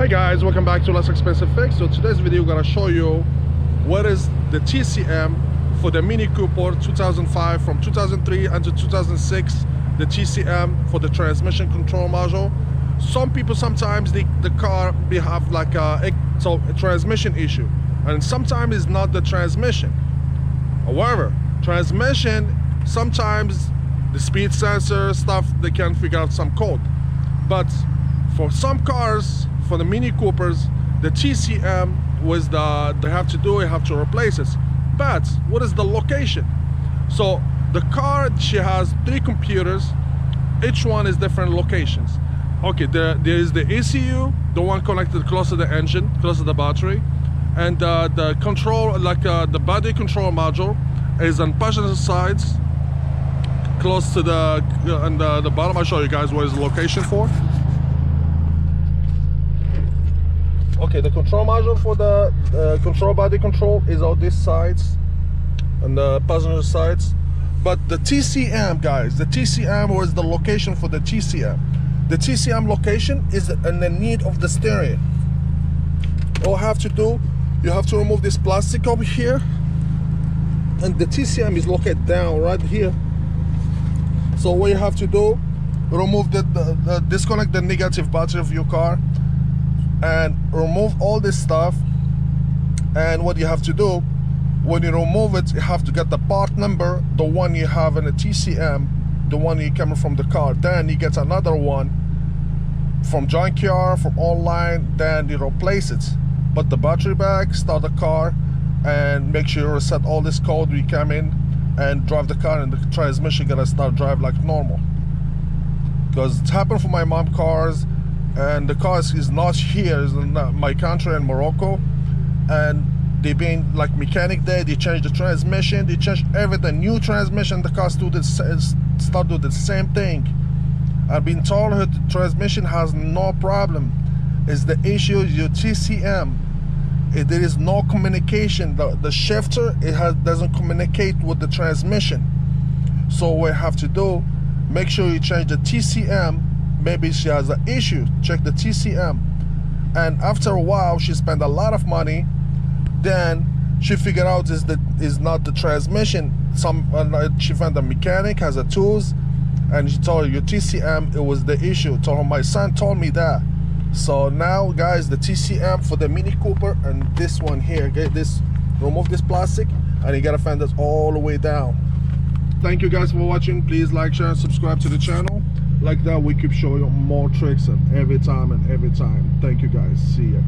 Hi guys, welcome back to Less Expensive Fix. So today's video I'm gonna show you what is the TCM for the Mini Cooper 2005 from 2003 until 2006. The TCM for the transmission control module. Some people sometimes the car may have like a transmission issue, and sometimes it's not the transmission. However, transmission sometimes the speed sensor stuff they can figure out some code, but for some cars, for the Mini Coopers, the TCM was they have to replace it. But what is the location? So the car, she has 3 computers, each one is different locations. Okay, there is the ECU, the one connected close to the engine, close to the battery, and the control, like the body control module, is on passenger sides, close to the bottom. I'll show you guys what is the location for. Okay, the control module for the control body control is on these sides and the passenger sides. But the TCM, guys, the TCM was the location for the TCM. The TCM location is in the need of the steering. All you have to do, you have to remove this plastic over here, and the TCM is located down right here. So what you have to do, remove the disconnect the negative battery of your car and remove all this stuff. And what you have to do, when you remove it, you have to get the part number, the one you have in the TCM, the one you coming from the car. Then you get another one from junkyard, from online, then you replace it. Put the battery back, start the car, and make sure you reset all this code when you come in and drive the car, and the transmission gonna start drive like normal. Because it happened for my mom cars, and the car is not here, it's in my country in Morocco, and they been like mechanic there, they changed the transmission, they changed everything, new transmission, the car start doing the same thing. I've been told her the transmission has no problem, it's the issue is your TCM. There is no communication, the shifter doesn't communicate with the transmission. So what you have to do, make sure you change the TCM. Maybe she has an issue, check the TCM. And after a while, she spent a lot of money, then she figured out is not the transmission. She found a mechanic, has a tools, and she told her your TCM, it was the issue. Told her, my son told me that. So now guys, the TCM for the Mini Cooper and this one here, okay, remove this plastic, and you gotta find this all the way down. Thank you guys for watching. Please like, share, and subscribe to the channel. Like that, we keep showing you more tricks every time. Thank you guys. See ya.